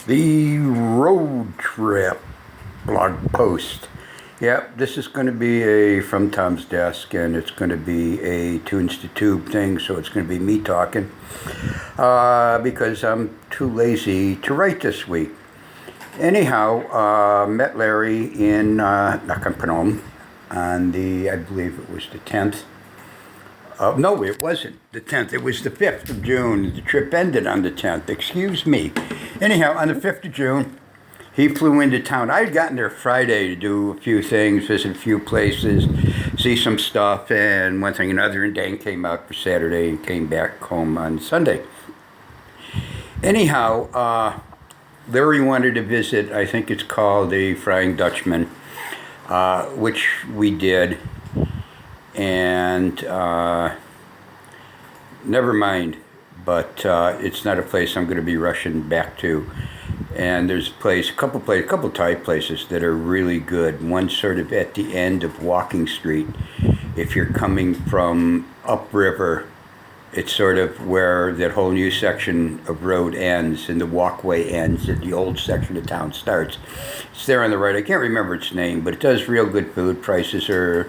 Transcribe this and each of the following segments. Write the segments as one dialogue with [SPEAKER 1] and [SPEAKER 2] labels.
[SPEAKER 1] The road trip blog post. Yep, this is going to be a from Tom's desk, and it's going to be a tunes to tube thing. So it's going to be me talking because I'm too lazy to write this week. Anyhow, met Larry in Nakhon Phanom on I believe it was the 10th. No, it wasn't the 10th. It was the 5th of June. The trip ended on the 10th. Excuse me. Anyhow, on the 5th of June, he flew into town. I had gotten there Friday to do a few things, visit a few places, see some stuff, and one thing and another. And Dan came out for Saturday and came back home on Sunday. Anyhow, Larry wanted to visit, I think it's called the Flying Dutchman, which we did. And never mind, but it's not a place I'm going to be rushing back to. And there's a couple Thai places that are really good. One sort of at the end of Walking Street. If you're coming from upriver, it's sort of where that whole new section of road ends and the walkway ends and the old section of town starts. It's there on the right. I can't remember its name, but it does real good food. Prices are,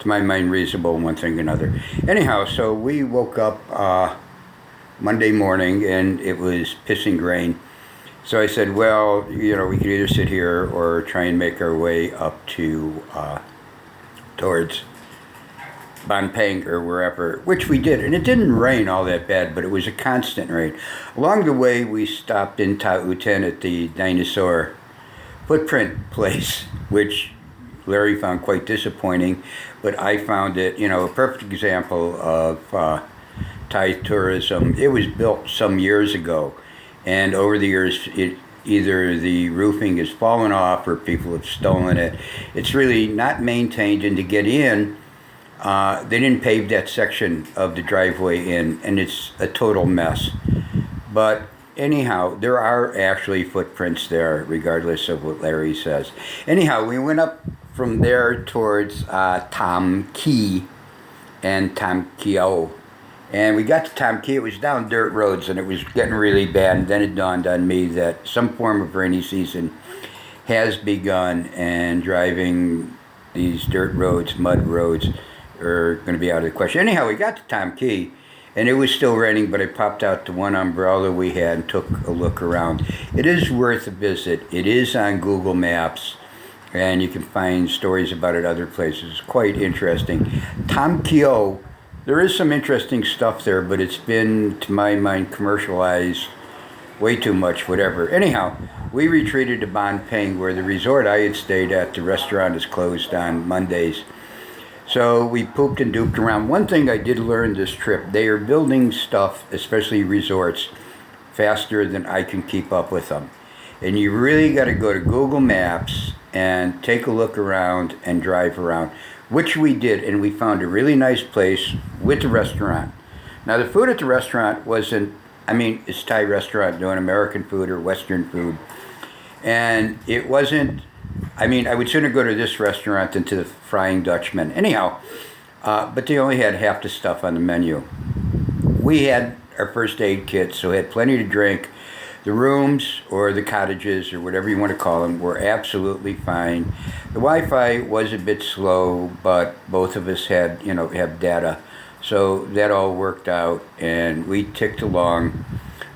[SPEAKER 1] to my mind, reasonable, one thing or another. Anyhow, so we woke up Monday morning and it was pissing rain. So I said, well, we could either sit here or try and make our way up to towards Ban Peng or wherever, which we did. And it didn't rain all that bad, but it was a constant rain. Along the way, we stopped in Ta Uten at the dinosaur footprint place, which Larry found quite disappointing, but I found it, a perfect example of Thai tourism. It was built some years ago, and over the years, either the roofing has fallen off or people have stolen it. It's really not maintained, and to get in, they didn't pave that section of the driveway in, and it's a total mess. But anyhow, there are actually footprints there, regardless of what Larry says. Anyhow, we went up from there towards Tam Ki and Tam Kiao. And we got to Tam Ki. It was down dirt roads, and it was getting really bad. And then it dawned on me that some form of rainy season has begun, and driving these dirt roads, mud roads, are going to be out of the question. Anyhow, we got to Tam Ki, and it was still raining, but I popped out the one umbrella we had and took a look around. It is worth a visit. It is on Google Maps, and you can find stories about it other places. It's quite interesting. Tam Kio, there is some interesting stuff there, but it's been, to my mind, commercialized way too much, whatever. Anyhow, we retreated to Ban Peng, where the resort I had stayed at, the restaurant is closed on Mondays. So we pooped and duped around. One thing I did learn this trip, they are building stuff, especially resorts, faster than I can keep up with them. And you really got to go to Google Maps and take a look around and drive around, which we did, and we found a really nice place with a restaurant. Now, the food at the restaurant wasn't, it's Thai restaurant doing American food or Western food, and it wasn't, I would sooner go to this restaurant than to the Flying Dutchman. Anyhow, but they only had half the stuff on the menu. We had our first aid kit, so we had plenty to drink. The rooms or the cottages or whatever you want to call them were absolutely fine. The Wi-Fi was a bit slow, but both of us had, have data. So that all worked out, and we ticked along,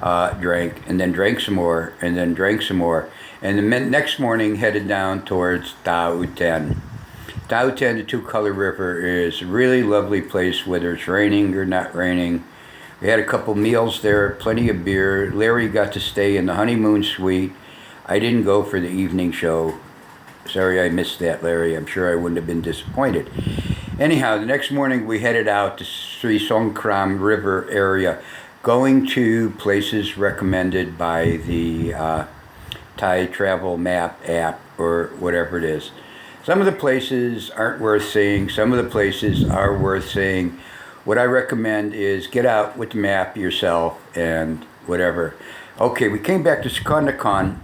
[SPEAKER 1] drank, and then drank some more, and then drank some more. And the next morning headed down towards Ta Uten. Ta Uten, the Two-Color River, is a really lovely place, whether it's raining or not raining. We had a couple meals there, plenty of beer. Larry got to stay in the honeymoon suite. I didn't go for the evening show. Sorry I missed that, Larry. I'm sure I wouldn't have been disappointed. Anyhow, the next morning we headed out to Sri Songkram River area, going to places recommended by the Thai travel map app or whatever it is. Some of the places aren't worth seeing. Some of the places are worth seeing. What I recommend is get out with the map yourself and whatever. Okay, we came back to Nakhon,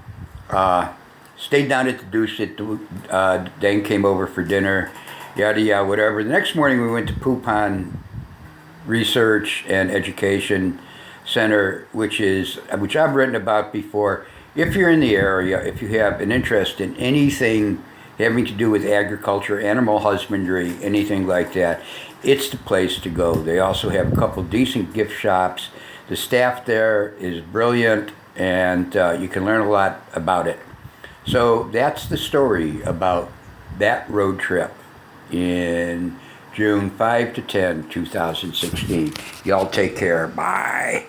[SPEAKER 1] stayed down at the Deuce. Dan came over for dinner, yada yada, whatever. The next morning we went to Phupan Research and Education Center, which I've written about before. if you're in the area, if you have an interest in anything having to do with agriculture, animal husbandry, anything like that, it's the place to go. They also have a couple decent gift shops. The staff there is brilliant, and you can learn a lot about it. So that's the story about that road trip in June 5 to 10, 2016. Y'all take care. Bye.